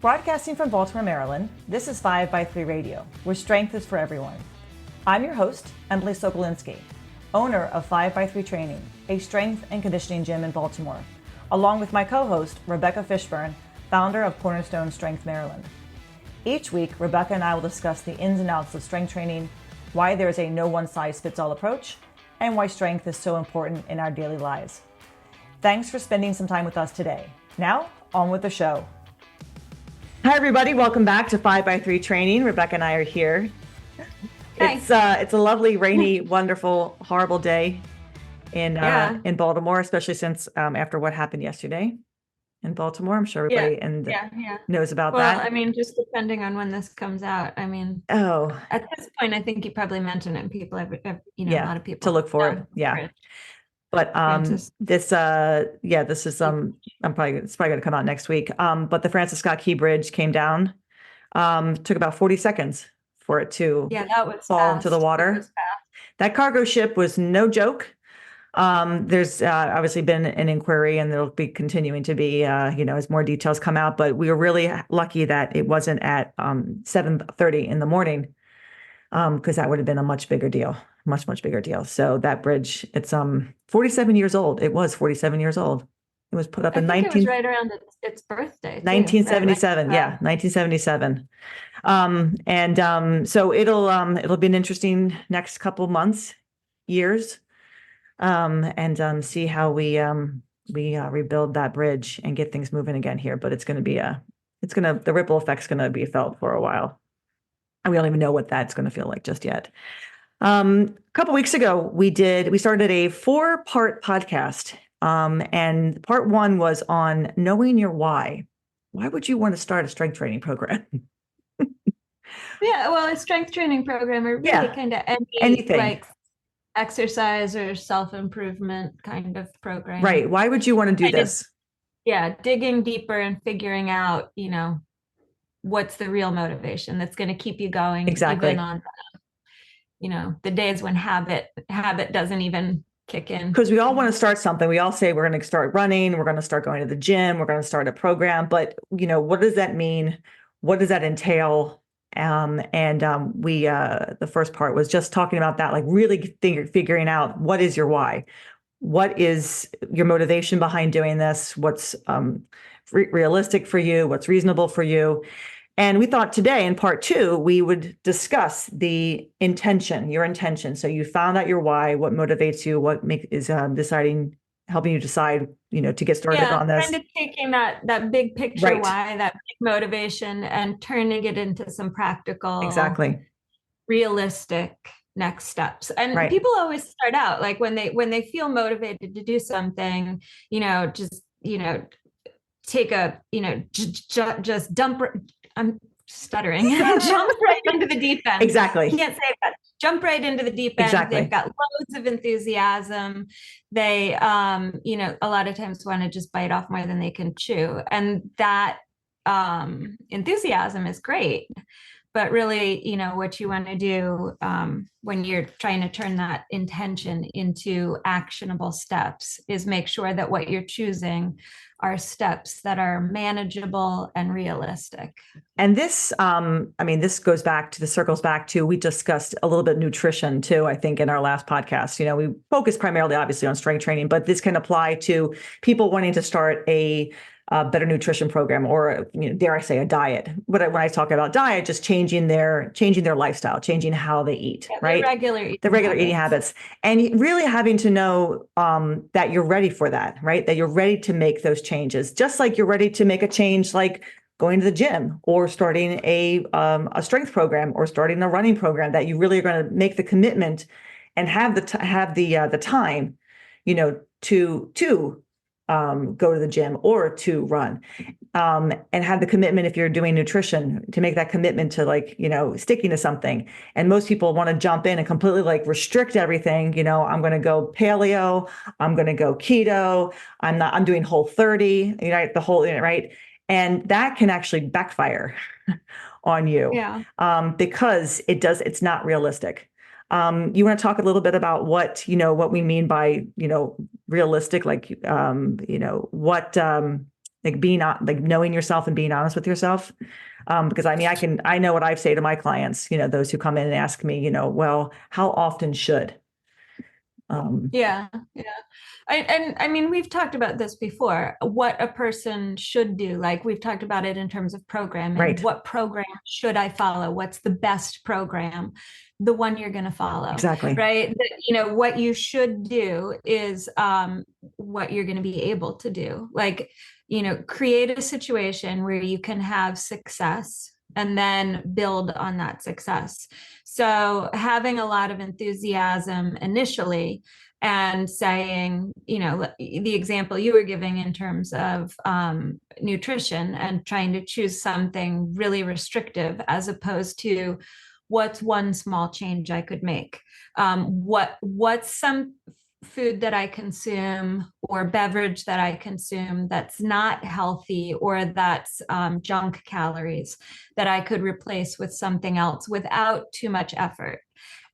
Broadcasting from Baltimore, Maryland, this is 5x3 Radio, where strength is for everyone. I'm your host, Emily Sokolinski, owner of 5x3 Training, a strength and conditioning gym in Baltimore, along with my co-host, Rebecca Fishburne, founder of Cornerstone Strength Maryland. Each week, Rebecca and I will discuss the ins and outs of strength training, why there is a no one-size-fits-all approach, and why strength is so important in our daily lives. Thanks for spending some time with us today. Now, on with the show. Hi, everybody. Welcome back to 5x3 Training. Rebecca and I are here. Hi. It's a lovely, rainy, wonderful, horrible day in Baltimore, especially since after what happened yesterday in Baltimore. I'm sure everybody knows about that. Well, I mean, just depending on when this comes out. I mean, at this point, I think you probably mentioned it, and people have, a lot of people to look for it. Yeah. But this is it's probably going to come out next week. But the Francis Scott Key Bridge came down. Took about 40 seconds for it to fall into the water. That cargo ship was no joke. There's obviously been an inquiry, and there'll be continuing to be, as more details come out. But we were really lucky that it wasn't at 7:30 in the morning, because that would have been a much bigger deal. Much bigger deal. So that bridge, it's 47 years old. It was 47 years old. It was put up in it was right around its birthday. 1977. Right? Yeah, 1977. So it'll be an interesting next couple months, years, and see how we rebuild that bridge and get things moving again here. But the ripple effect's gonna be felt for a while, and we don't even know what that's gonna feel like just yet. A couple weeks ago, we started a 4-part podcast. And part 1 was on knowing your why. Why would you want to start a strength training program? Yeah, well, a strength training program, or really kind of anything like exercise or self-improvement kind of program. Right. Why would you want to do this? Digging deeper and figuring out, what's the real motivation that's going to keep you going. Exactly. Even on the days when habit doesn't even kick in. Because we all want to start something. We all say we're going to start running, we're going to start going to the gym, we're going to start a program. But, what does that mean? What does that entail? The first part was just talking about that, like really figuring out what is your why? What is your motivation behind doing this? What's realistic for you? What's reasonable for you? And we thought today in part 2, we would discuss the intention, your intention. So you found out your why, what motivates you, what is helping you decide, to get started on this. Kind of taking that big picture why, that big motivation, and turning it into some practical, realistic next steps. And people always start out like when they feel motivated to do something, take a, just dump. I'm stuttering. Jump right into the deep end. Exactly. You can't say that. Jump right into the deep end. Exactly. They've got loads of enthusiasm. They, a lot of times want to just bite off more than they can chew. And that enthusiasm is great. But really, what you want to do when you're trying to turn that intention into actionable steps is make sure that what you're choosing are steps that are manageable and realistic. And this, circles back to, we discussed a little bit of nutrition too, I think, in our last podcast. We focus primarily, obviously, on strength training, but this can apply to people wanting to start a better nutrition program, or, dare I say, a diet. But when I talk about diet, just changing their lifestyle, changing how they eat, right? The regular eating habits, and really having to know that you're ready for that, right? That you're ready to make those changes, just like you're ready to make a change, like going to the gym or starting a strength program or starting a running program. That you really are going to make the commitment and have the time, to go to the gym or to run, and have the commitment, if you're doing nutrition, to make that commitment to sticking to something. And most people want to jump in and completely restrict everything. I'm going to go paleo, I'm going to go keto, I'm doing Whole30, the whole, right? And that can actually backfire on you, because it's not realistic. You want to talk a little bit about what we mean by, realistic, what like like knowing yourself and being honest with yourself. Because I mean, I know what I say to my clients, those who come in and ask me, well, how often should? Yeah. And I mean, we've talked about this before, what a person should do. Like we've talked about it in terms of programming. Right. What program should I follow? What's the best program? The one you're going to follow. Exactly. Right. What you should do is what you're going to be able to do. Like, create a situation where you can have success and then build on that success. So having a lot of enthusiasm initially and saying, the example you were giving in terms of nutrition and trying to choose something really restrictive as opposed to what's one small change I could make. What's some food that I consume or beverage that I consume that's not healthy or that's junk calories that I could replace with something else without too much effort.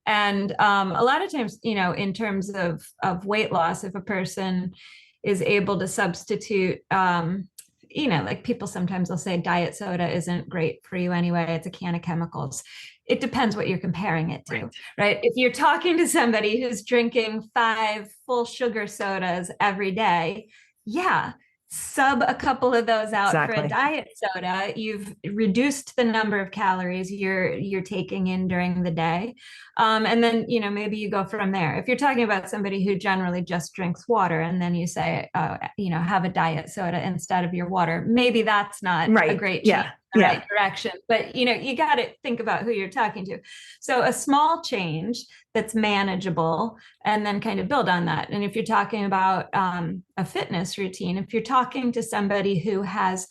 And a lot of times, in terms of weight loss, if a person is able to substitute, like people sometimes will say diet soda isn't great for you anyway, it's a can of chemicals. It depends what you're comparing it to, right? If you're talking to somebody who's drinking 5 full sugar sodas every day, yeah, sub a couple of those out for a diet soda, you've reduced the number of calories you're taking in during the day. And then, maybe you go from there. If you're talking about somebody who generally just drinks water and then you say, have a diet soda instead of your water, maybe that's not a great change in the right direction. But, you got to think about who you're talking to. So a small change that's manageable and then kind of build on that. And if you're talking about a fitness routine, if you're talking to somebody who has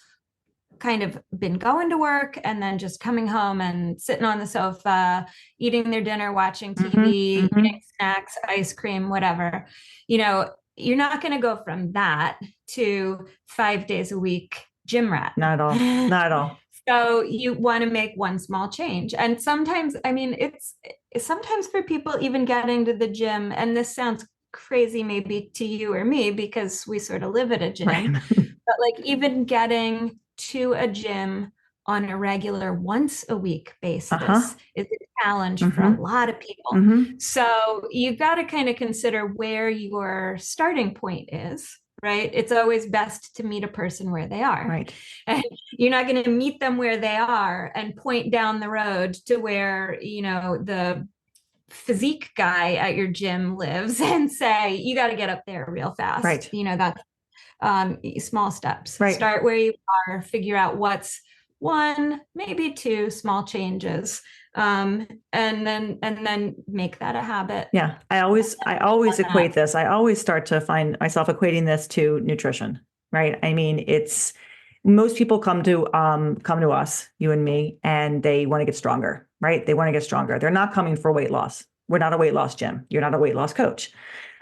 kind of been going to work and then just coming home and sitting on the sofa, eating their dinner, watching TV, eating snacks, ice cream, whatever, you're not going to go from that to 5 days a week gym rat. Not at all. Not at all. So you want to make one small change. And sometimes, I mean, it's sometimes for people even getting to the gym, and this sounds crazy maybe to you or me because we sort of live at a gym, but like even getting to a gym on a regular once a week basis is a challenge for a lot of people. So you've got to kind of consider where your starting point is. Right. It's always best to meet a person where they are. Right. And you're not going to meet them where they are and point down the road to where, the physique guy at your gym lives and say, you got to get up there real fast. Right. That's small steps. Right. Start where you are, figure out what's 1, maybe 2 small changes. And then make that a habit. Yeah. I always equate this. I always start to find myself equating this to nutrition, right? I mean, most people come to us, you and me, and they want to get stronger, right? They want to get stronger. They're not coming for weight loss. We're not a weight loss gym. You're not a weight loss coach.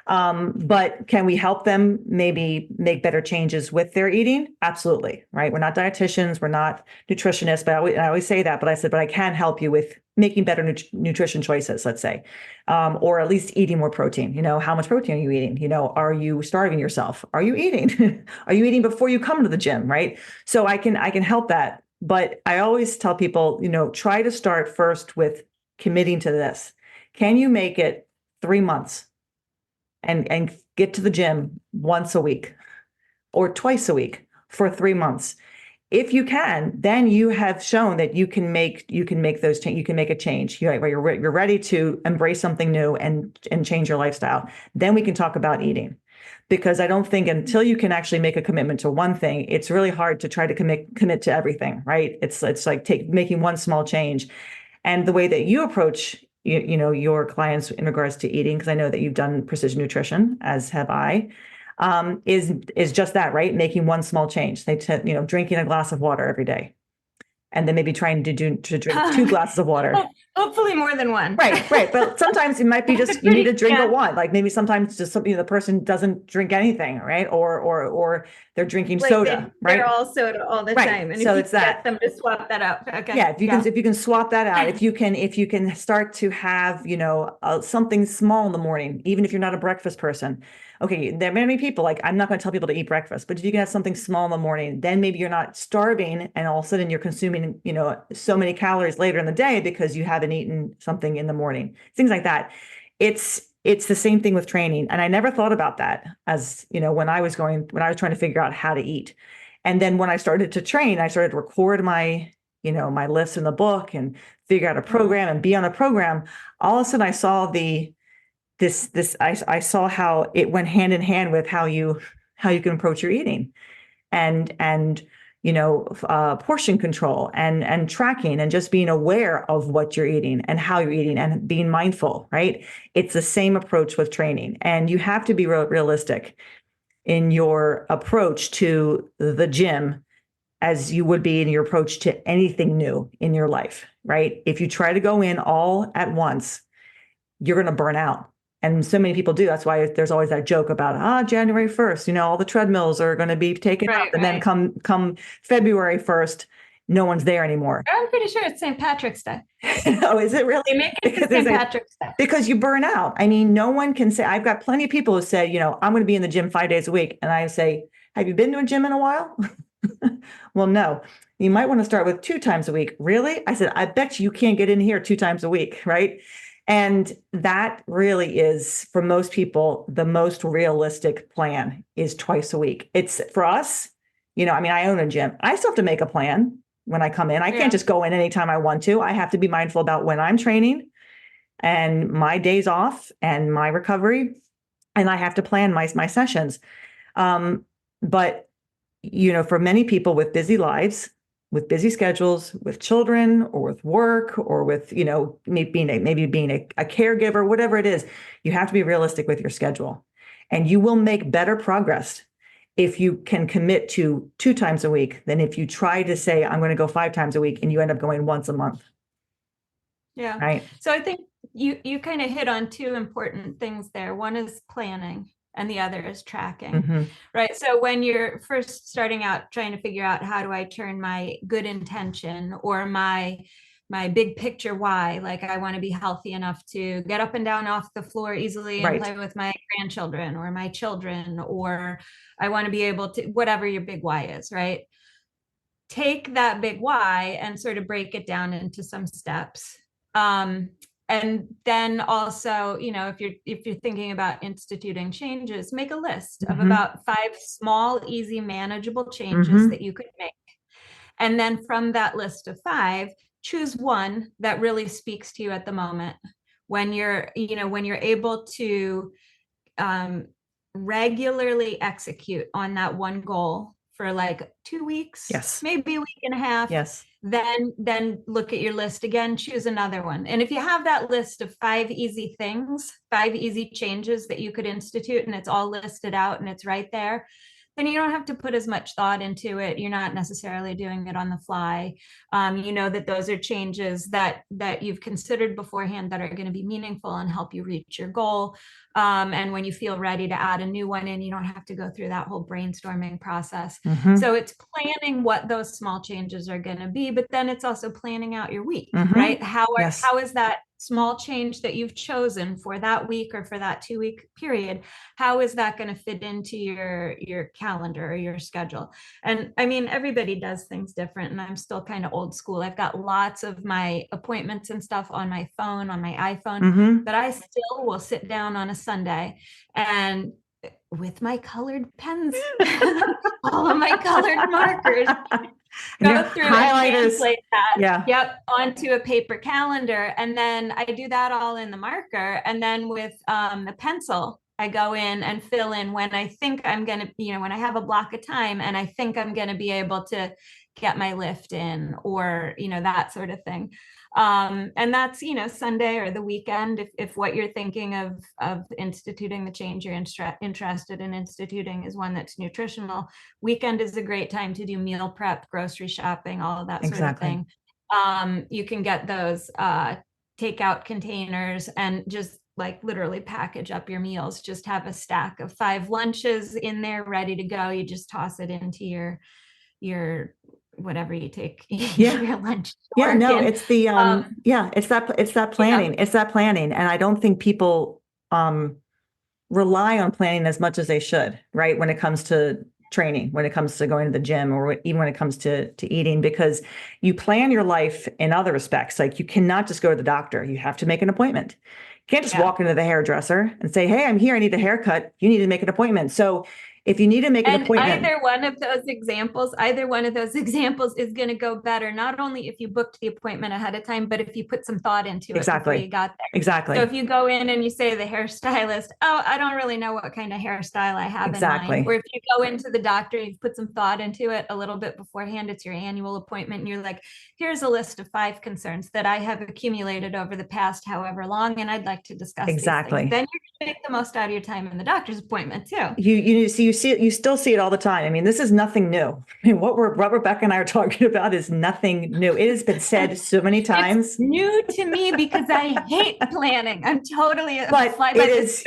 But can we help them maybe make better changes with their eating? Absolutely. Right. We're not dietitians. We're not nutritionists, but I always say that, but I can help you with making better nutrition choices, let's say, or at least eating more protein. How much protein are you eating? Are you starving yourself? Are you eating? Are you eating before you come to the gym? Right. So I can help that. But I always tell people, try to start first with committing to this. Can you make it 3 months? And get to the gym once a week or twice a week for 3 months. If you can, then you have shown that you can make those change. You can make a change. You're ready to embrace something new and change your lifestyle. Then we can talk about eating, because I don't think until you can actually make a commitment to one thing, it's really hard to try to commit to everything. Right? It's like making one small change, and the way that you approach your clients in regards to eating, because I know that you've done precision nutrition, as have I, is just that, right? Making one small change. Drinking a glass of water every day, and then maybe trying to drink 2 glasses of water. Hopefully more than one. Right. But sometimes it might be just you need to drink at one. Like maybe sometimes just something the person doesn't drink anything, right? Or they're drinking soda, right? They're all soda all the time, and so if it's you that. get them to swap that out. Okay. Yeah, if you can swap that out, if you can start to have something small in the morning, even if you're not a breakfast person, okay, there are many people, like, I'm not going to tell people to eat breakfast, but if you can have something small in the morning, then maybe you're not starving and all of a sudden you're consuming, so many calories later in the day because you haven't eaten something in the morning, things like that. It's the same thing with training. And I never thought about that as, when I was trying to figure out how to eat. And then when I started to train, I started to record my lifts in the book and figure out a program and be on a program. All of a sudden I saw I saw how it went hand in hand with how you can approach your eating and portion control and tracking and just being aware of what you're eating and how you're eating and being mindful, right? It's the same approach with training, and you have to be realistic in your approach to the gym as you would be in your approach to anything new in your life, right? If you try to go in all at once, you're going to burn out. And so many people do. That's why there's always that joke about, January 1st, all the treadmills are going to be taken up. And then come February 1st, no one's there anymore. I'm pretty sure it's St. Patrick's Day. Oh, is it really? They make it for St. Patrick's Day. Because you burn out. I mean, no one can say, I've got plenty of people who say, I'm going to be in the gym 5 days a week. And I say, have you been to a gym in a while? Well, no, you might want to start with 2 times a week. Really? I said, I bet you can't get in here 2 times a week, right? And that really is, for most people, the most realistic plan is twice a week. It's for us, I own a gym. I still have to make a plan when I come in. I can't just go in anytime I want to. I have to be mindful about when I'm training and my days off and my recovery. And I have to plan my sessions. But, for many people with busy lives, with busy schedules, with children or with work or with, maybe being a caregiver, whatever it is, you have to be realistic with your schedule, and you will make better progress if you can commit to 2 times a week than if you try to say, I'm going to go 5 times a week and you end up going once a month. Yeah. Right. So I think you kind of hit on 2 important things there. One is planning and the other is tracking, right? So when you're first starting out trying to figure out, how do I turn my good intention or my big picture why, like I want to be healthy enough to get up and down off the floor easily and play with my grandchildren or my children, or I want to be able to, whatever your big why is, right? Take that big why and sort of break it down into some steps. And then also, if you're thinking about instituting changes, make a list of about 5 small, easy, manageable changes that you could make. And then from that list of 5, choose one that really speaks to you at the moment. When you're able to regularly execute on that one goal for like 2 weeks, maybe a week and a half. Then look at your list again, choose another one. And if you have that list of 5 easy things, 5 easy changes that you could institute, and it's all listed out and it's right there, then you don't have to put as much thought into it. You're not necessarily doing it on the fly. You know that those are changes that you've considered beforehand that are going to be meaningful and help you reach your goal. And when you feel ready to add a new one in, you don't have to go through that whole brainstorming process. So it's planning what those small changes are going to be, but then it's also planning out your week, right? How is that small change that you've chosen for that week or for that 2-week period, how is that going to fit into your calendar or your schedule? And I mean, everybody does things different, and I'm still kind of old school. I've got lots of my appointments and stuff on my phone, on my iPhone, but I still will sit down on a Sunday and with my colored pens, all of my colored markers, go through highlighters, and translate that onto a paper calendar. And then I do that all in the marker. And then with the pencil, I go in and fill in when I think I'm going to, when I have a block of time and I think I'm going to be able to get my lift in, or, that sort of thing. And that's, Sunday or the weekend, if what you're thinking of instituting the change you're interested in instituting is one that's nutritional, weekend is a great time to do meal prep, grocery shopping, all of that sort of thing. You can get those takeout containers and just like literally package up your meals. Just have a stack of 5 lunches in there ready to go. You just toss it into your whatever you take your lunch. It's the it's that planning. It's that planning. And I don't think people rely on planning as much as they should, right? When it comes to training, when it comes to going to the gym, or even when it comes to eating, because you plan your life in other respects. Like you cannot just go to the doctor. You have to make an appointment. You can't just walk into the hairdresser and say, hey, I'm here, I need a haircut. You need to make an appointment. So if you need to make an appointment, either one of those examples is going to go better, not only if you booked the appointment ahead of time, but if you put some thought into it before you got there. Exactly. So if you go in and you say to the hairstylist, oh, I don't really know what kind of hairstyle I have in mind. Or if you go into the doctor, you've put some thought into it a little bit beforehand, it's your annual appointment, and you're like, here's a list of 5 concerns that I have accumulated over the past however long, and I'd like to discuss these things. Then you're going to make the most out of your time in the doctor's appointment too. You still see it all the time. I mean, this is nothing new. I mean, what Rebecca and I are talking about is nothing new. It has been said so many times. It's new to me because I hate planning. I'm totally. But it is,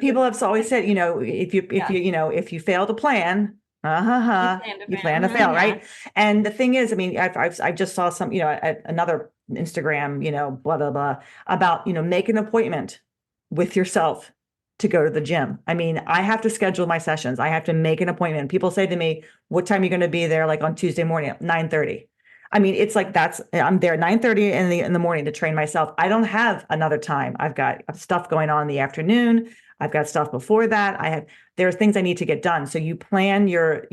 people have always said, if you fail to plan, you plan to fail, right? And the thing is, I mean, I just saw some, at another Instagram, blah blah blah, about make an appointment with yourself to go to the gym. I mean, I have to schedule my sessions. I have to make an appointment. People say to me, what time are you going to be there? Like on Tuesday morning at 9:30. I mean, it's like, I'm there at 9:30 in the morning to train myself. I don't have another time. I've got stuff going on in the afternoon. I've got stuff before that. There are things I need to get done. So you plan your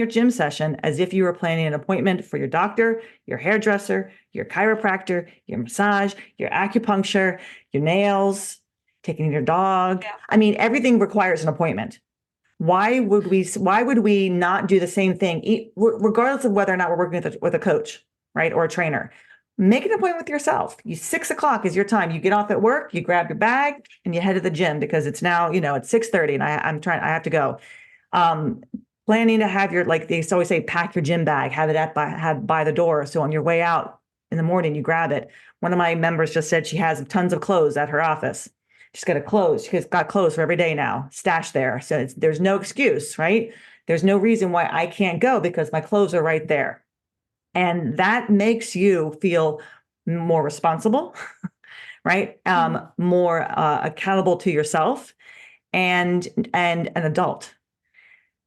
gym session as if you were planning an appointment for your doctor, your hairdresser, your chiropractor, your massage, your acupuncture, your nails, taking your dog. Yeah. I mean, everything requires an appointment. Why would we not do the same thing, regardless of whether or not we're working with a coach, right? Or a trainer? Make an appointment with yourself. 6 o'clock is your time. You get off at work, you grab your bag and you head to the gym because it's now, it's 6:30 and I have to go. Planning to have like they always say, pack your gym bag, have it by the door. So on your way out in the morning, you grab it. One of my members just said she has tons of clothes at her office. She's got clothes. She's got clothes for every day now, stashed there. So there's no excuse, right? There's no reason why I can't go because my clothes are right there. And that makes you feel more responsible, right? More accountable to yourself and an adult,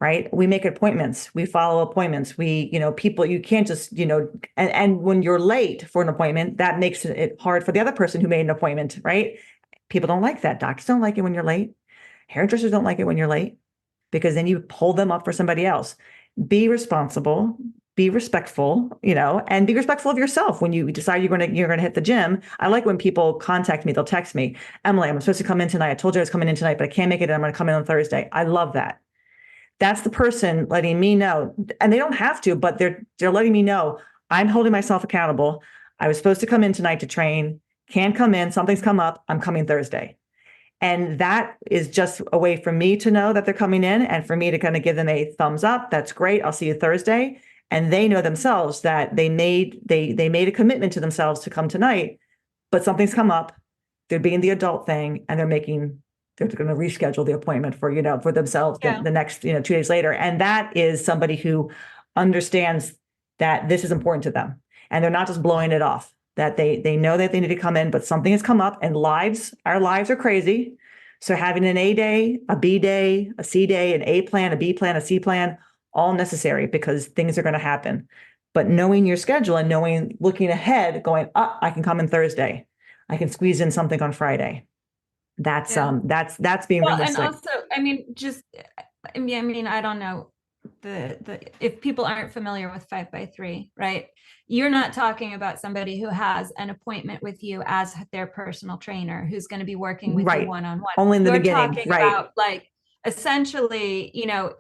right? We make appointments. We follow appointments. People, you can't just, and when you're late for an appointment, that makes it hard for the other person who made an appointment, right? People don't like that. Doctors don't like it when you're late. Hairdressers don't like it when you're late because then you hold them up for somebody else. Be responsible, be respectful, and be respectful of yourself when you decide you're going to hit the gym. I like when people contact me, they'll text me, Emily, I'm supposed to come in tonight. I told you I was coming in tonight, but I can't make it. I'm going to come in on Thursday. I love that. That's the person letting me know, and they don't have to, but they're letting me know I'm holding myself accountable. I was supposed to come in tonight to train. Can't come in, something's come up, I'm coming Thursday. And that is just a way for me to know that they're coming in and for me to kind of give them a thumbs up. That's great. I'll see you Thursday. And they know themselves that they made a commitment to themselves to come tonight, but something's come up. They're being the adult thing and they're going to reschedule the appointment for themselves the next, 2 days later. And that is somebody who understands that this is important to them and they're not just blowing it off. That they know that they need to come in, but something has come up and our lives are crazy. So having an A day, a B day, a C day, an A plan, a B plan, a C plan, all necessary because things are going to happen. But knowing your schedule and looking ahead, going, I can come in Thursday. I can squeeze in something on Friday. That's being realistic. And also, I don't know if people aren't familiar with 5x3, right? You're not talking about somebody who has an appointment with you as their personal trainer who's going to be working with you one-on-one. Only in the beginning, talking about like essentially,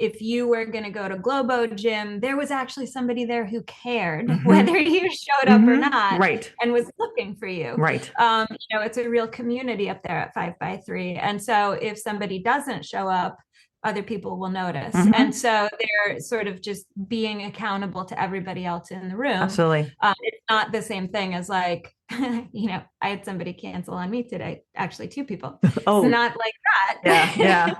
if you were going to go to Globo Gym, there was actually somebody there who cared whether you showed up or not, right? And was looking for you, right? It's a real community up there at 5x3, and so if somebody doesn't show up, other people will notice. And so they're sort of just being accountable to everybody else in the room. Absolutely. It's not the same thing as like, I had somebody cancel on me today, actually 2 people. Oh, it's not like that. Yeah.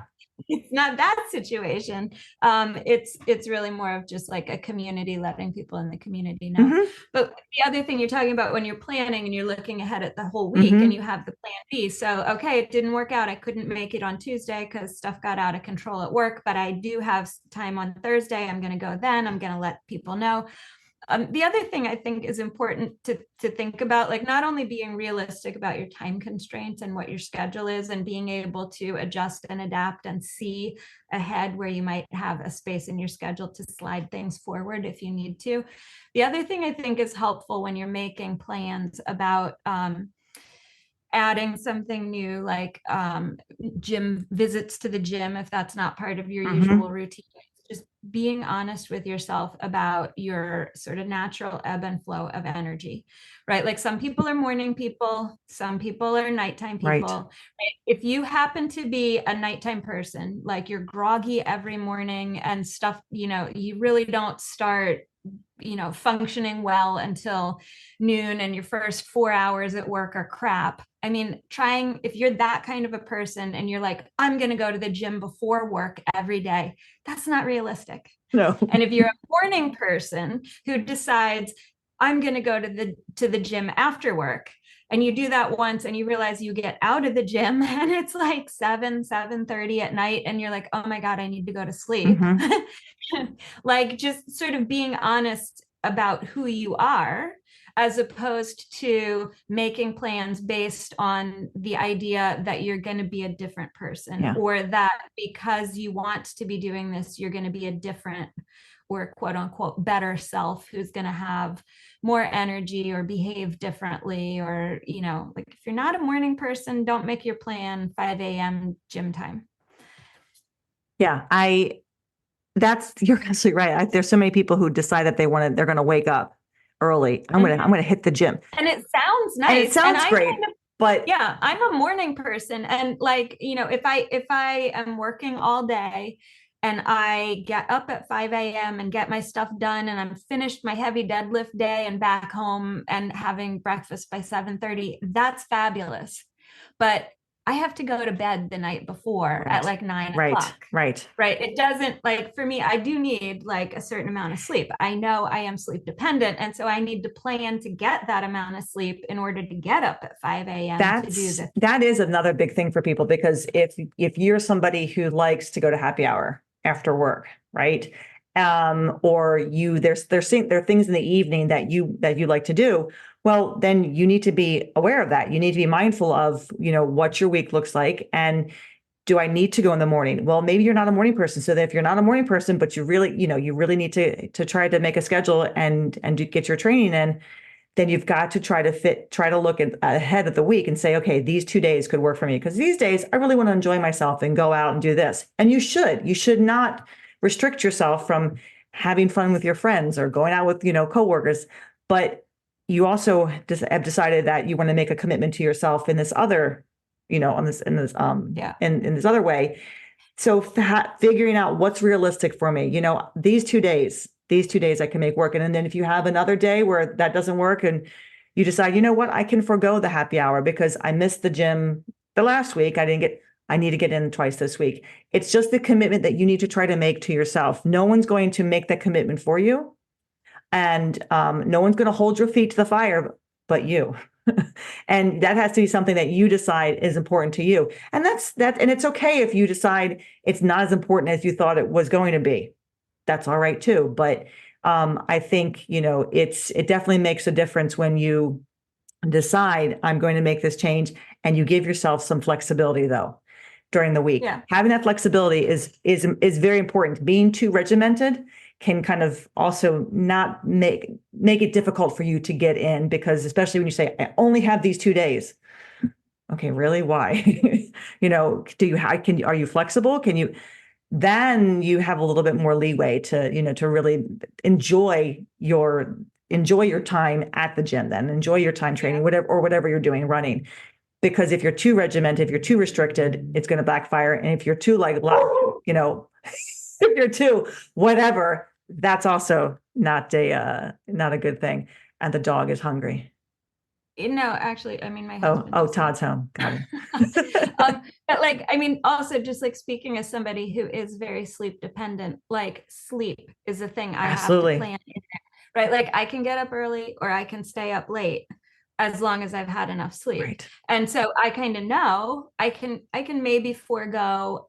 it's not that situation. It's really more of just like a community, letting people in the community know. Mhm. But the other thing you're talking about when you're planning and you're looking ahead at the whole week and Mhm. you have the plan B. So, okay, it didn't work out. I couldn't make it on Tuesday because stuff got out of control at work, but I do have time on Thursday. I'm going to go then. I'm going to let people know. The other thing I think is important to think about, like not only being realistic about your time constraints and what your schedule is, and being able to adjust and adapt and see ahead where you might have a space in your schedule to slide things forward if you need to. The other thing I think is helpful when you're making plans about adding something new, like gym visits to the gym, if that's not part of your usual Mhm. routine, just being honest with yourself about your sort of natural ebb and flow of energy, right? Like some people are morning people, some people are nighttime Right. people. Right? If you happen to be a nighttime person, like you're groggy every morning and stuff, you really don't start functioning well until noon, and your first 4 hours at work are crap. I mean, if you're that kind of a person and you're like, I'm going to go to the gym before work every day, that's not realistic. No. And if you're a morning person who decides, I'm going to go to the gym after work, and you do that once and you realize you get out of the gym and it's like 7:30 at night and you're like, oh my God, I need to go to sleep. Mhm. Like just sort of being honest about who you are, as opposed to making plans based on the idea that you're going to be a different person, Yeah. or that because you want to be doing this, you're going to be a different or quote unquote better self who's going to have more energy or behave differently. Or, like if you're not a morning person, don't make your plan 5 a.m. gym time. Yeah. You're absolutely right. There's so many people who decide that they're going to wake up early. I'm Mhm. going to hit the gym. And it sounds And it nice. And sounds I great, kind of, but yeah, I'm a morning person. And like, if I am working all day and I get up at 5 a.m. and get my stuff done and I'm finished my heavy deadlift day and back home and having breakfast by 7:30, that's fabulous. But I have to go to bed the night before at right. like 9 Right. o'clock. Right. Right. It doesn't, like, for me, I do need like a certain amount of sleep. I know I am sleep dependent. And so I need to plan to get that amount of sleep in order to get up at 5 a.m. to do this. That is another big thing for people, because if you're somebody who likes to go to happy hour after work, right? Or there are things in the evening that you like to do. Well, then you need to be aware of that. You need to be mindful of, what your week looks like. And do I need to go in the morning? Well, maybe you're not a morning person. So that if you're not a morning person, but you really, you really need to try to make a schedule and get your training in, then you've got to try to look ahead of the week and say, okay, these 2 days could work for me, because these days I really want to enjoy myself and go out and do this. And you should not restrict yourself from having fun with your friends or going out with, coworkers. But you also have decided that you want to make a commitment to yourself in this other, Yeah. in this other way. So figuring out what's realistic for me, these 2 days I can make work. And then if you have another day where that doesn't work and you decide, what, I can forego the happy hour because I missed the gym the last week. I need to get in twice this week. It's just the commitment that you need to try to make to yourself. No one's going to make that commitment for you. And no one's going to hold your feet to the fire but you. And that has to be something that you decide is important to you. And and it's okay if you decide it's not as important as you thought it was going to be. That's all right too. But I think, it definitely makes a difference when you decide I'm going to make this change, and you give yourself some flexibility though during the week. Yeah. Having that flexibility is very important. Being too regimented can kind of also not make it difficult for you to get in, because especially when you say, I only have these 2 days. Okay, really? Why? Are you flexible? Then you have a little bit more leeway to really enjoy your time at the gym, then enjoy your time training, whatever you're doing, running. Because if you're too regimented, if you're too restricted, it's going to backfire. And if you're too if you're too whatever, that's also not a good thing. And the dog is hungry. No, actually, I mean, my Oh, husband. oh, Just Todd's home. Got it. but like, I mean, also just like speaking as somebody who is very sleep dependent, like sleep is a thing I have to Absolutely. plan in there, right? Like I can get up early or I can stay up late as long as I've had enough sleep. Right. And so I kind of know I can maybe forego.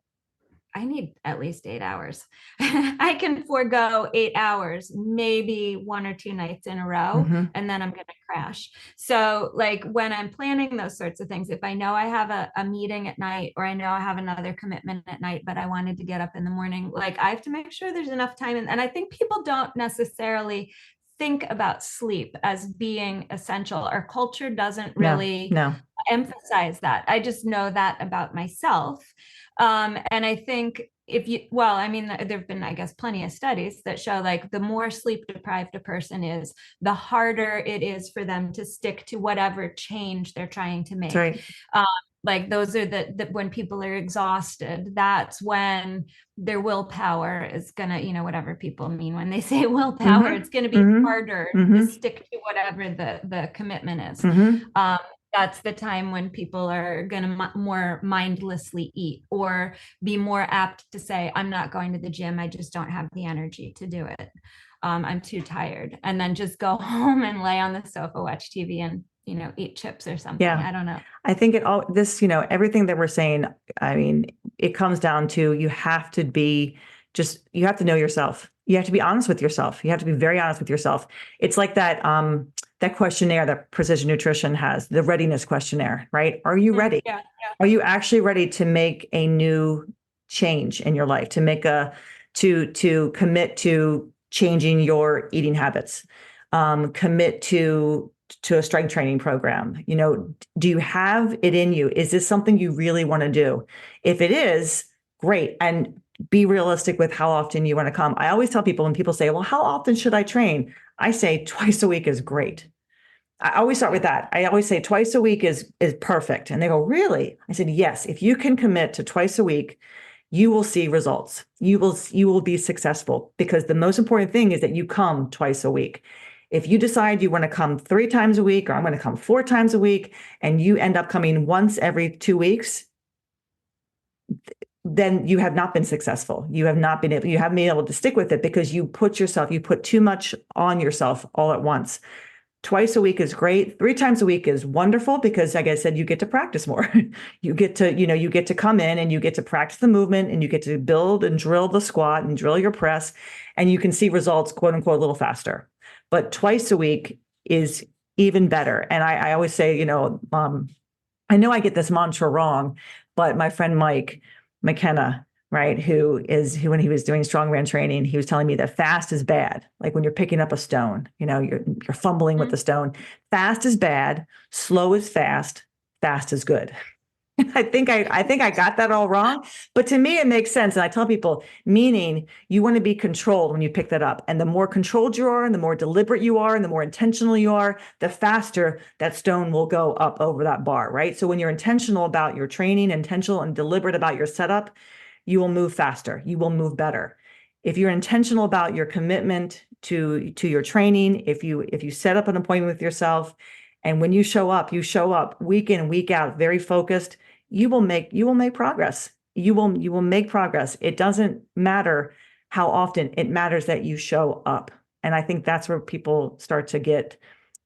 I need at least 8 hours. I can forego 8 hours, maybe 1 or 2 nights in a row, Hmm. and then I'm going to crash. So, like when I'm planning those sorts of things, if I know I have a meeting at night or I know I have another commitment at night, but I wanted to get up in the morning, like I have to make sure there's enough time. And I think people don't necessarily think about sleep as being essential. Our culture doesn't No, really no. emphasize that. I just know that about myself. And I think if you, well, I mean, there have been, I guess, plenty of studies that show like the more sleep deprived a person is, the harder it is for them to stick to whatever change they're trying to That's make. right. Like those are when people are exhausted, that's when their willpower is gonna, whatever people mean when they say willpower, Hmm. it's gonna be Hmm. harder to Hmm. stick to whatever the commitment is. Hmm. Um, that's the time when people are going to more mindlessly eat or be more apt to say, I'm not going to the gym. I just don't have the energy to do it. I'm too tired. And then just go home and lay on the sofa, watch TV and, eat chips or something. Yeah. I don't know. I think everything that we're saying, I mean, it comes down to you have to know yourself. You have to be honest with yourself. You have to be very honest with yourself. It's like that questionnaire that Precision Nutrition has, the readiness questionnaire, right? Are you ready? Yeah. Are you actually ready to make a new change in your life, to commit to changing your eating habits, commit to a strength training program? Do you have it in you? Is this something you really want to do? If it is, great. And be realistic with how often you want to come. I always tell people when people say, well, how often should I train? I say twice a week is great. I always start with that. I always say twice a week is perfect. And they go, really? I said, yes. If you can commit to twice a week, you will see results. You will be successful, because the most important thing is that you come twice a week. If you decide you want to come 3 times a week, or I'm going to come 4 times a week, and you end up coming once every 2 weeks, then you have not been successful. You haven't been able to stick with it because you put too much on yourself all at once. Twice a week is great. 3 times a week is wonderful because, like I said, you get to practice more. You get to come in and you get to practice the movement, and you get to build and drill the squat and drill your press, and you can see results, quote unquote, a little faster. But twice a week is even better. And I always say, I know I get this mantra wrong, but my friend Mike McKenna, right, who when he was doing strongman training, he was telling me that fast is bad. Like when you're picking up a stone, you're fumbling with the stone. Fast is bad, slow is fast, fast is good. I think I got that all wrong, but to me it makes sense. And I tell people, meaning you want to be controlled when you pick that up. And the more controlled you are, and the more deliberate you are, and the more intentional you are, the faster that stone will go up over that bar, right? So when you're intentional about your training, intentional and deliberate about your setup, you will move faster. You will move better. If you're intentional about your commitment to your training, if you set up an appointment with yourself, and when you show up week in, week out, very focused, you will make progress. You will make progress. It doesn't matter how often, it matters that you show up. And I think that's where people start to get,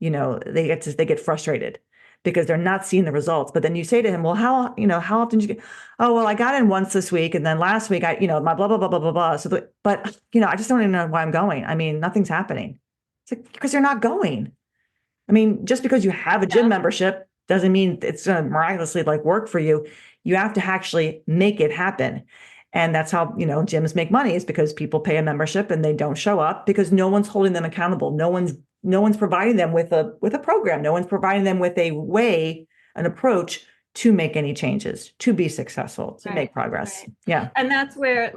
they get frustrated because they're not seeing the results. But then you say to him, well, how often did you get? Oh, well, I got in once this week, and then last week my blah blah blah blah blah blah. So, but I just don't even know why I'm going. I mean, nothing's happening. It's like, because you're not going. I mean, just because you have a gym membership doesn't mean it's going to miraculously work for you. You have to actually make it happen. And that's how, gyms make money, is because people pay a membership and they don't show up because no one's holding them accountable. No one's providing them with a program. No one's providing them with a way, an approach to make any changes, to be successful, to make progress. Right. Yeah. And that's where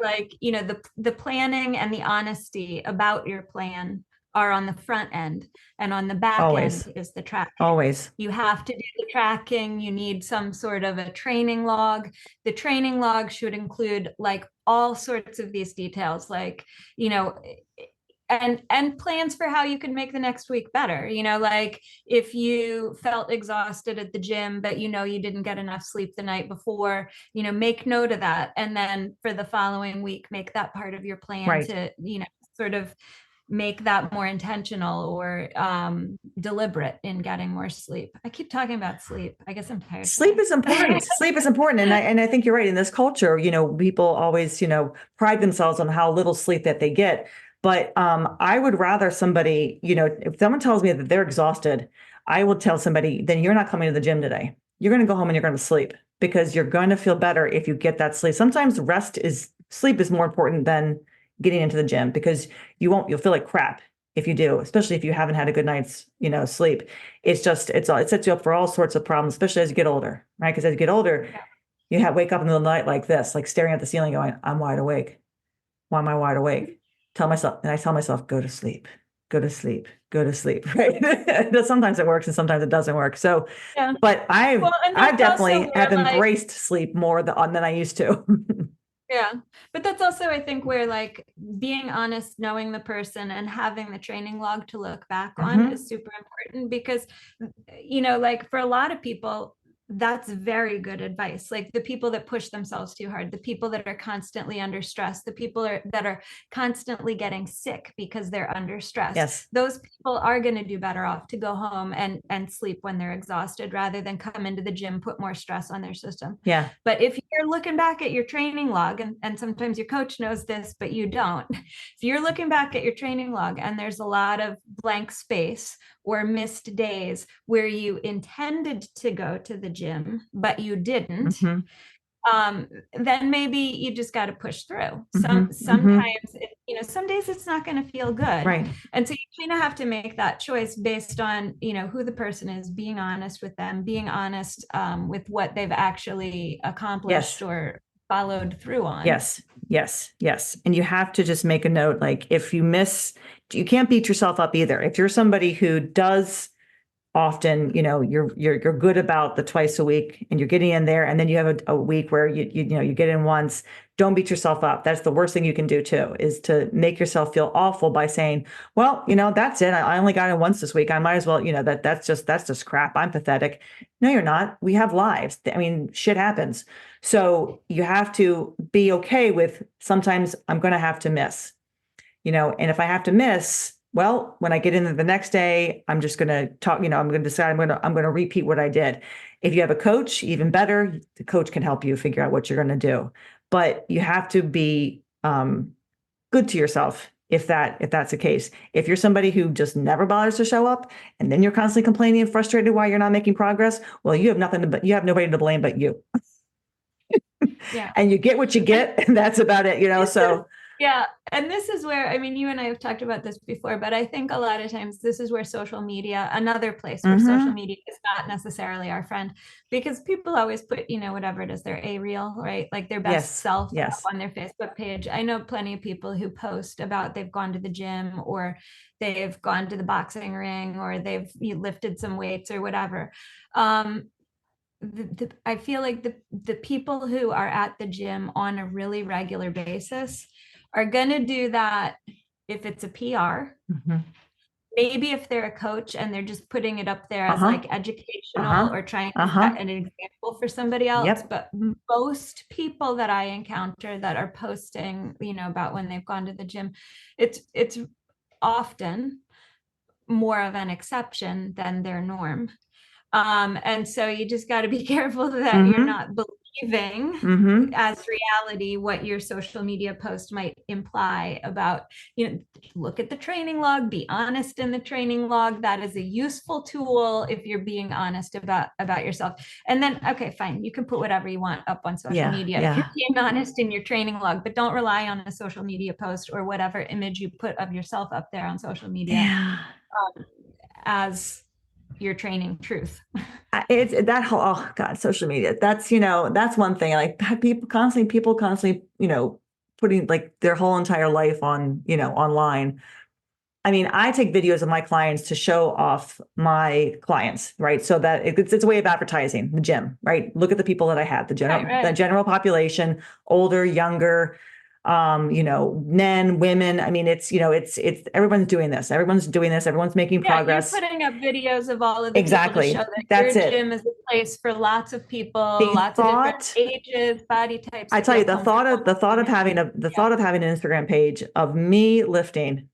the planning and the honesty about your plan are on the front end, and on the back Always. end is the tracking. Always. You have to do the tracking. You need some sort of a training log. The training log should include all sorts of these details, and plans for how you can make the next week better. Like if you felt exhausted at the gym, but you didn't get enough sleep the night before, make note of that. And then for the following week, make that part of your plan Right. to, sort of make that more intentional or deliberate in getting more sleep. I keep talking about sleep. I guess I'm tired. Sleep is important. Sleep is important. And I think you're right. In this culture, people always, pride themselves on how little sleep that they get. But I would rather somebody, if someone tells me that they're exhausted, I will tell somebody, then you're not coming to the gym today. You're going to go home and you're going to sleep, because you're going to feel better if you get that sleep. Sometimes sleep is more important than getting into the gym, because you'll feel like crap if you do, especially if you haven't had a good night's, sleep. It sets you up for all sorts of problems, especially as you get older, right? Because as you get older, you wake up in the middle of the night like this, like staring at the ceiling going, I'm wide awake. Why am I wide awake? I tell myself, go to sleep, go to sleep, go to sleep, right? Sometimes it works and sometimes it doesn't work. So, Yeah. but I definitely have like, embraced sleep more than I used to. Yeah. But that's also, I think, where like being honest, knowing the person and having the training log to look back on is super important, because, like for a lot of people, that's very good advice. Like the people that push themselves too hard, the people that are constantly under stress, the people that are constantly getting sick because they're under stress. Yes. Those people are going to do better off to go home and sleep when they're exhausted, rather than come into the gym, put more stress on their system. Yeah. But if you're looking back at your training log, and sometimes your coach knows this, but you don't, if you're looking back at your training log and there's a lot of blank space or missed days where you intended to go to the gym, but you didn't, then maybe you just got to push through. Sometimes, some days it's not going to feel good. Right. And so you kind of have to make that choice based on, who the person is, being honest with them, being honest with what they've actually accomplished or followed through on. Yes. And you have to just make a note, like if you can't beat yourself up either. If you're somebody who does often, you're good about the twice a week and you're getting in there, and then you have a week where you get in once, don't beat yourself up. That's the worst thing you can do too, is to make yourself feel awful by saying, well, that's it. I only got in once this week. I might as well, that's just crap. I'm pathetic. No, you're not. We have lives. I mean, shit happens. So you have to be okay with, sometimes I'm going to have to miss, and if I have to miss, well, when I get in the next day, I'm just going to talk, I'm going to decide I'm going to repeat what I did. If you have a coach, even better, the coach can help you figure out what you're going to do. But you have to be good to yourself if that's the case. If you're somebody who just never bothers to show up, and then you're constantly complaining and frustrated why you're not making progress, well, you have nobody to blame but you. Yeah. And you get what you get, and that's about it, so. Yeah. And this is where, you and I have talked about this before, but I think a lot of times this is where social media, another place where social media is not necessarily our friend, because people always put, whatever it is, their A-reel, right? Like their best self on their Facebook page. I know plenty of people who post about they've gone to the gym, or they've gone to the boxing ring, or they've lifted some weights or whatever. I feel like the people who are at the gym on a really regular basis are going to do that if it's a PR. Maybe if they're a coach and they're just putting it up there as like educational or trying to set an example for somebody else. But most people that I encounter that are posting, about when they've gone to the gym, it's often more of an exception than their norm. And so you just got to be careful that you're not believing as reality what your social media post might imply about, look at the training log, be honest in the training log. That is a useful tool if you're being honest about yourself. And then, okay, fine, you can put whatever you want up on social media if you're being honest in your training log, but don't rely on a social media post or whatever image you put of yourself up there on social media as your training truth. It's that whole, oh God, social media. That's, that's one thing. Like people constantly, putting like their whole entire life on, online. I mean, I take videos of my clients to show off my clients, right? So that it's a way of advertising the gym, right? Look at the people that I have, the general population, older, younger, Men, women. I mean, it's, everyone's doing this. Everyone's doing this. Everyone's making progress. You're putting up videos of all of the people to Exactly. show that That's your it. gym is a place for lots of people, The lots of different thought, ages, body types I to tell feel you, the thought comfortable. of the thought of having Yeah. an Instagram page of me lifting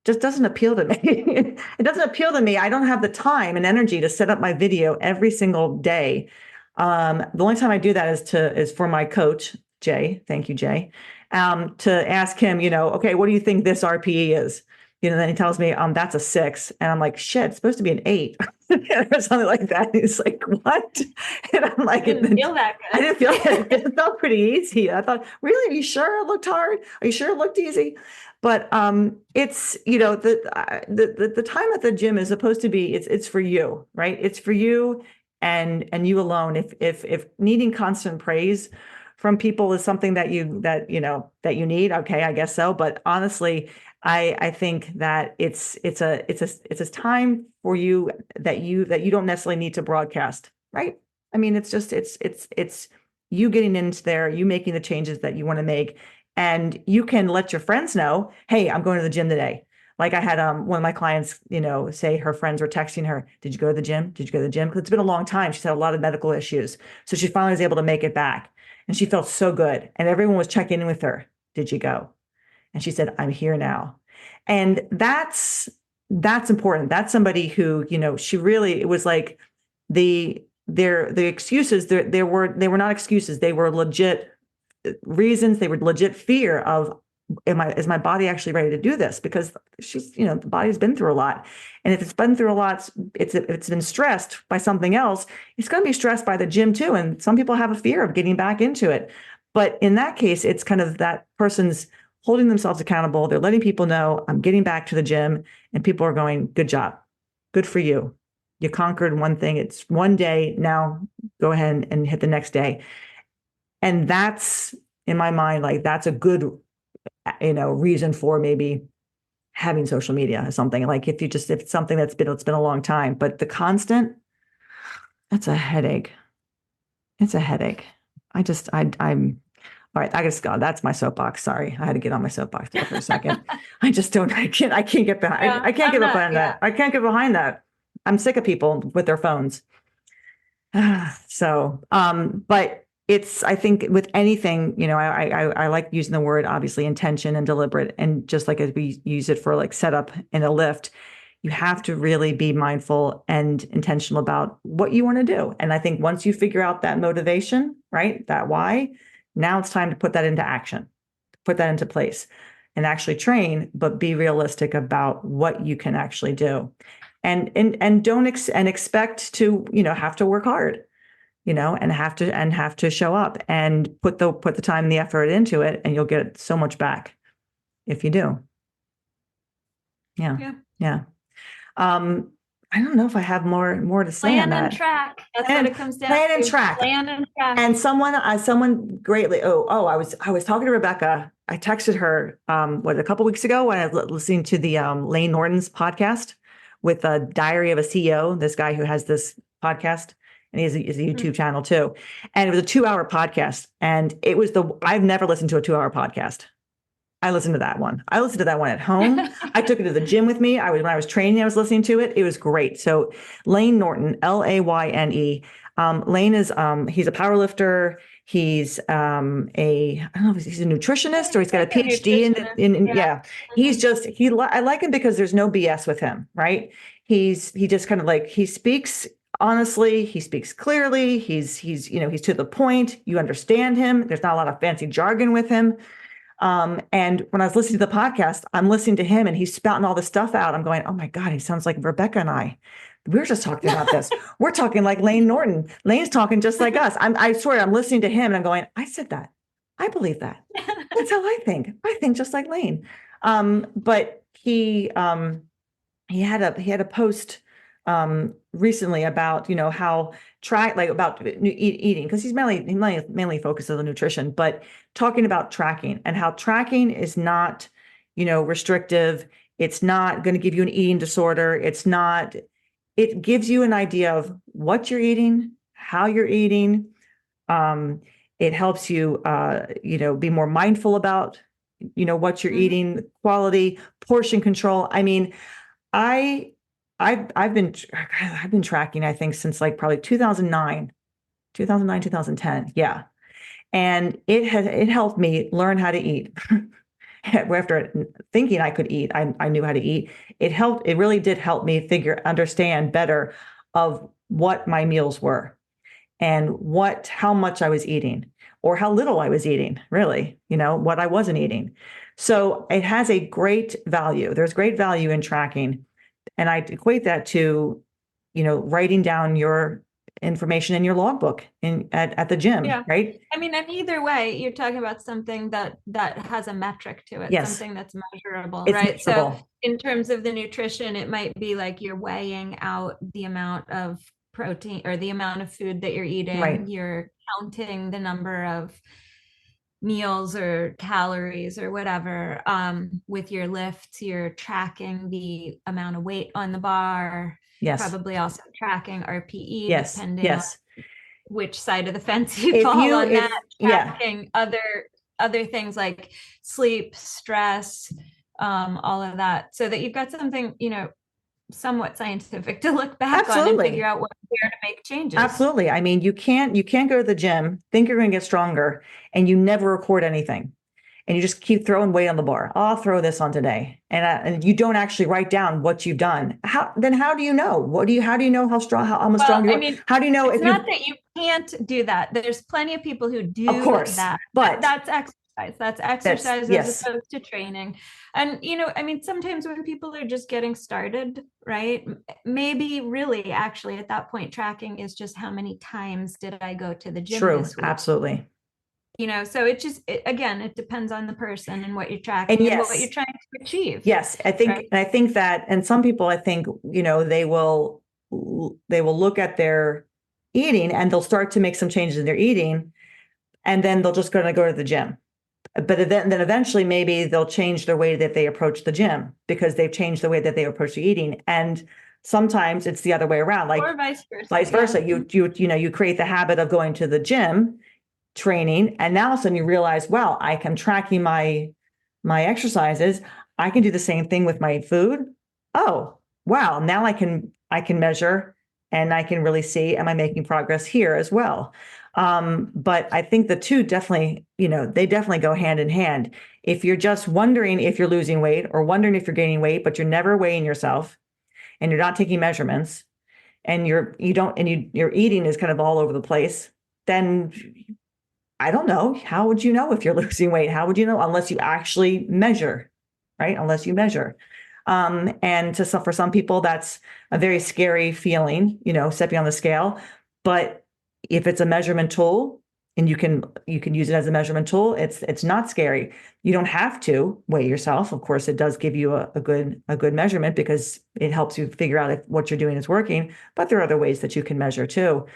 just doesn't appeal to me. It doesn't appeal to me. I don't have the time and energy to set up my video every single day. The only time I do that is for my coach, Jay. Thank you, Jay. To ask him, okay, what do you think this RPE is? Then he tells me, that's a 6. And I'm like, shit, it's supposed to be an 8 or something like that. He's like, what? And I'm like, I didn't feel that I good. didn't feel it. It felt pretty easy. I thought, really? Are you sure it looked hard? Are you sure it looked easy? But it's, the time at the gym is supposed to be, it's for you, right? It's for you and you alone. If needing constant praise from people is something that you need, okay, I guess so. But honestly, I think that it's a time for you that you don't necessarily need to broadcast, right? I mean, it's just it's you getting into there, you making the changes that you want to make, and you can let your friends know, hey, I'm going to the gym today. Like I had one of my clients, say her friends were texting her, did you go to the gym? Did you go to the gym? Because it's been a long time. She's had a lot of medical issues. So she finally was able to make it back. And she felt so good. And everyone was checking in with her. Did you go? And she said, I'm here now. And that's important. That's somebody who, she really, it was like the excuses, they were not excuses. They were legit reasons. They were legit fear of, is my body actually ready to do this? Because she's, the body's been through a lot. And if it's been through a lot, if it's been stressed by something else, it's going to be stressed by the gym too. And some people have a fear of getting back into it. But in that case, it's kind of that person's holding themselves accountable. They're letting people know, I'm getting back to the gym, and people are going, good job. Good for you. You conquered one thing. It's one day. Now go ahead and hit the next day. And that's, in my mind, like that's a good, reason for maybe having social media or something. Like if it's something it's been a long time, but the constant, that's a headache. It's a headache. I'm all right. I just go. That's my soapbox. Sorry, I had to get on my soapbox there for a second. I can't get behind. Yeah, I can't get behind yeah. that. I can't get behind that. I'm sick of people with their phones. So, but I think with anything, I like using the word, obviously, intention and deliberate. And just like as we use it for like setup in a lift, you have to really be mindful and intentional about what you want to do. And I think once you figure out that motivation, right, that why, now it's time to put that into action, put that into place and actually train, but be realistic about what you can actually do. And don't expect to, have to work hard, and have to show up and put the time and the effort into it, and you'll get so much back if you do. Yeah. I don't know if I have more to say on that. Plan and track. That's what it comes down to. Plan and track. Plan and track. And someone greatly. I was talking to Rebecca. I texted her a couple weeks ago when I was listening to the Layne Norton's podcast with Diary of a CEO. This guy who has this podcast, and he has a YouTube channel too. And it was a 2-hour podcast, and I've never listened to a 2-hour podcast. I listened to that one. I listened to that one at home. I took it to the gym with me. When I was training, I was listening to it. It was great. So Layne Norton, Layne. Layne is he's a power lifter. He's I don't know if he's a nutritionist or he's got a PhD in yeah. I like him because there's no BS with him, right? He just kind of like, he speaks honestly, he speaks clearly. He's to the point. You understand him. There's not a lot of fancy jargon with him. And when I was listening to the podcast, I'm listening to him and he's spouting all this stuff out. I'm going, oh my God, he sounds like Rebecca and I. We're just talking about this. We're talking like Layne Norton. Layne's talking just like us. I swear, I'm listening to him and I'm going, I said that. I believe that. That's how I think. I think just like Layne. But he had a post recently about, how about eating, because he's mainly focused on nutrition, but talking about tracking and how tracking is not, restrictive. It's not going to give you an eating disorder. It gives you an idea of what you're eating, how you're eating. It helps you, be more mindful about, what you're Mhm. eating, quality, portion control. I mean, I, I've been tracking, I think, since like probably 2009, 2010. Yeah. And it helped me learn how to eat. After thinking I could eat, I knew how to eat. It really did help me understand better of what my meals were and how much I was eating or how little I was eating, really, what I wasn't eating. So it has a great value. There's great value in tracking. And I equate that to, writing down your information in your logbook at the gym, Yeah. right? I mean, and either way, you're talking about something that has a metric to it, Yes, something that's measurable, it's right? So measurable. in terms of the nutrition, it might be like you're weighing out the amount of protein or the amount of food that you're eating. Right. You're counting the number of meals or calories or whatever. With your lifts, you're tracking the amount of weight on the bar, Yes. probably also tracking RPE, Yes. depending on Yes. which side of the fence you If fall you, on if, that, yeah, tracking other things like sleep, stress, all of that, so that you've got something, somewhat scientific to look back on and figure absolutely. out where to make changes. Absolutely. I mean, you can't go to the gym, think you're going to get stronger, and you never record anything. And you just keep throwing weight on the bar. I'll throw this on today. And you don't actually write down what you've done. How do you know? How do you know how much Well, strong you I are? mean, How do you know it's if not you, that you can't do that. There's plenty of people who of do course, that. but That's exercise. That's exercise as yes, opposed to training. And, I mean, sometimes when people are just getting started, right? Maybe really actually at that point, tracking is just how many times did I go to the gym true. this week? Absolutely. So again, it depends on the person and what you're And tracking and what you're yes, trying to achieve. yes, Right. I think that, and some people, I think, they will look at their eating and they'll start to make some changes in their eating, and then they'll just gonna go to the gym. But then eventually maybe they'll change the way that they approach the gym because they've changed the way that they approach the eating. And sometimes it's the other way around, like Or vice versa. vice Yeah. versa. You create the habit of going to the gym training, and now all of a sudden you realize, well, I can tracking my exercises. I can do the same thing with my food. Oh, wow. Now I can measure and I can really see, am I making progress here as well? But I think the two definitely, they definitely go hand in hand. If you're just wondering if you're losing weight or wondering if you're gaining weight, but you're never weighing yourself and you're not taking measurements and your eating is kind of all over the place, then I don't know. How would you know if you're losing weight? How would you know unless you actually measure, right? Unless you measure. And for some people, that's a very scary feeling, stepping on the scale. But if it's a measurement tool and you can use it as a measurement tool, it's not scary. You don't have to weigh yourself. Of course, it does give you a good measurement because it helps you figure out if what you're doing is working. But there are other ways that you can measure too.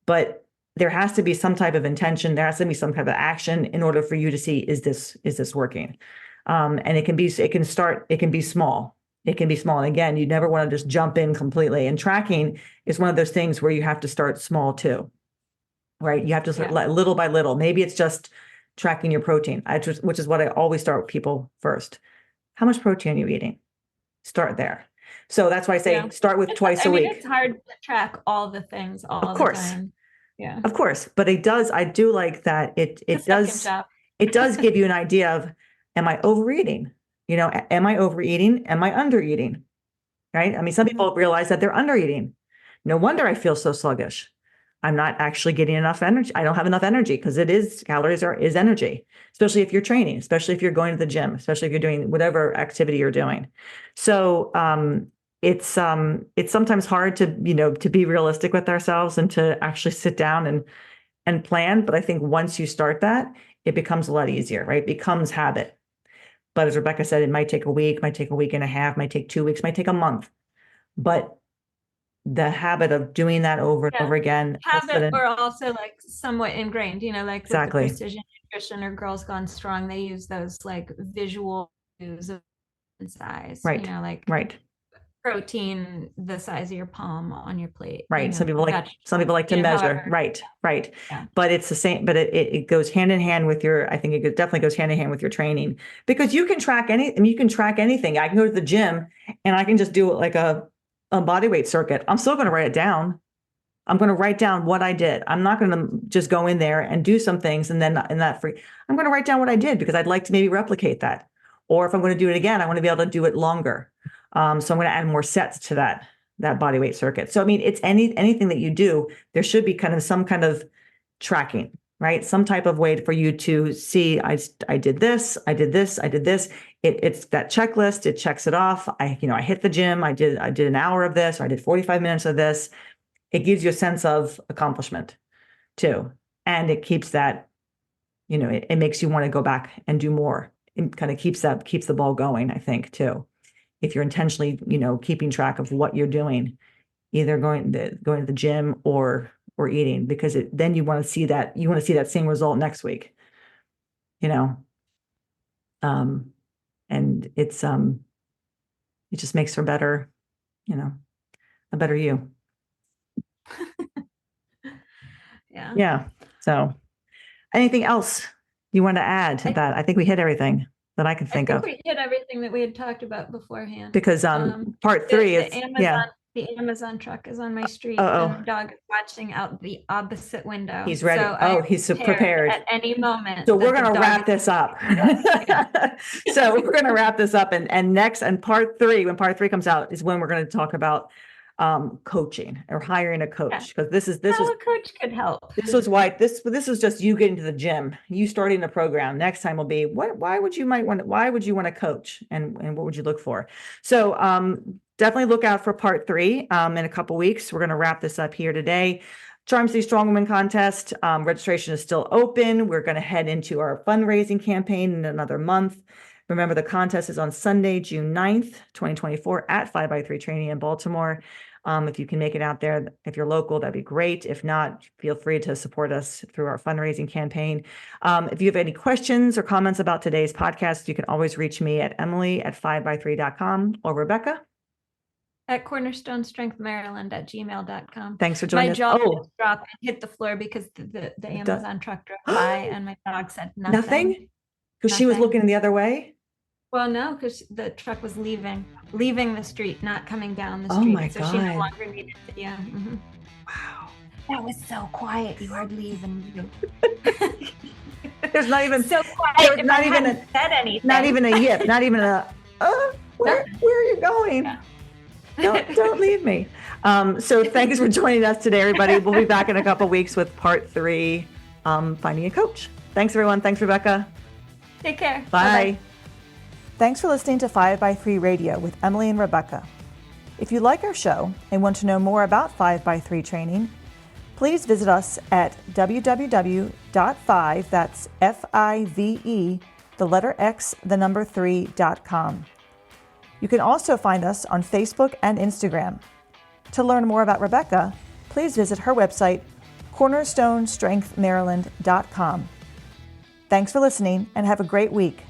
But there has to be some type of intention. There has to be some type of action in order for you to see, is this working? And it can be small. It can be small. And again, you never want to just jump in completely. And tracking is one of those things where you have to start small too, right? You have to start little by little. Maybe it's just tracking your protein, which is what I always start with people first. How much protein are you eating? Start there. So that's why I say start with twice a week. It's hard to track all the things all Of course. the time. Yeah. Of course, but I do like that it does give you an idea of, am I overeating? Am I overeating? Am I undereating? Right? I mean, some people realize that they're undereating. No wonder I feel so sluggish. I'm not actually getting enough energy. I don't have enough energy because calories is energy, especially if you're training, especially if you're going to the gym, especially if you're doing whatever activity you're doing. So, it's sometimes hard to be realistic with ourselves and to actually sit down and plan. But I think once you start that, it becomes a lot easier, right? It becomes habit. But as Rebecca said, it might take a week, might take a week and a half, might take 2 weeks, might take a month. But the habit of doing that over and over again. Habit, or also like somewhat ingrained, like exactly. With the Precision Nutrition or Girls Gone Strong, they use those like visual cues of size, right. like right. protein the size of your palm on your plate. Right. Some people like to you know, measure. however. Right. Yeah. But it's the same, but it goes hand in hand with I think it definitely goes hand in hand with your training, because you can track anything. I can go to the gym and I can just do like a body weight circuit. I'm still going to write it down. I'm going to write down what I did. I'm not going to just go in there and do some things and then I'm going to write down what I did, because I'd like to maybe replicate that. Or if I'm going to do it again, I want to be able to do it longer. So I'm going to add more sets to that body weight circuit. So, I mean, it's anything that you do, there should be some kind of tracking, right? Some type of way for you to see, I did this, I did this, I did this. It's that checklist. It checks it off. I hit the gym. I did an hour of this, or I did 45 minutes of this. It gives you a sense of accomplishment too. And it keeps that, it makes you want to go back and do more. It kind of keeps the ball going, I think, too. If you're intentionally, keeping track of what you're doing, either going to the gym or eating, because then you want to see that same result next week, and it just makes for better, a better you. Yeah. So anything else you want to add to that? I think we hit everything that I can think of. We hit everything that we had talked about beforehand. Because part 3 is the Amazon truck is on my street, and the dog is watching out the opposite window. He's ready. So he's prepared at any moment. So we're going to wrap this up. So we're going to wrap this up, and next, and part 3, when part 3 comes out, is when we're going to talk about coaching or hiring a coach, because this is how a coach could help. This was why this is just you getting to the gym, you starting a program. Next time will be why would you want to coach, and what would you look for? So definitely look out for part 3 in a couple weeks. We're going to wrap this up here today. Charm City Strong Woman contest registration is still open. We're going to head into our fundraising campaign in another month. Remember, the contest is on Sunday, June 9th, 2024 at 5x3 Training in Baltimore. If you can make it out there, if you're local, that'd be great. If not, feel free to support us through our fundraising campaign. If you have any questions or comments about today's podcast, you can always reach me at Emily@5x3.com or Rebecca at cornerstonestrengthmaryland@gmail.com. Thanks for joining my us. My jaw just dropped and hit the floor because the Amazon truck drove by and my dog said nothing. Nothing? Because she was looking the other way? Well, no, because the truck was leaving the street, not coming down the street. Oh my God. She no longer needed to. Yeah. Mm-hmm. Wow. That was so quiet. You hardly even knew. There's not even so quiet. Not even said anything. Not even a yip. Not even a. Where are you going? Yeah. Don't leave me. So thanks for joining us today, everybody. We'll be back in a couple weeks with part 3, finding a coach. Thanks, everyone. Thanks, Rebecca. Take care. Bye. Bye-bye. Thanks for listening to 5x3 Radio with Emily and Rebecca. If you like our show and want to know more about 5x3 training, please visit us at www.5, that's F-I-V-E, the letter X, the number 3.com. You can also find us on Facebook and Instagram. To learn more about Rebecca, please visit her website, cornerstonestrengthmaryland.com. Thanks for listening and have a great week.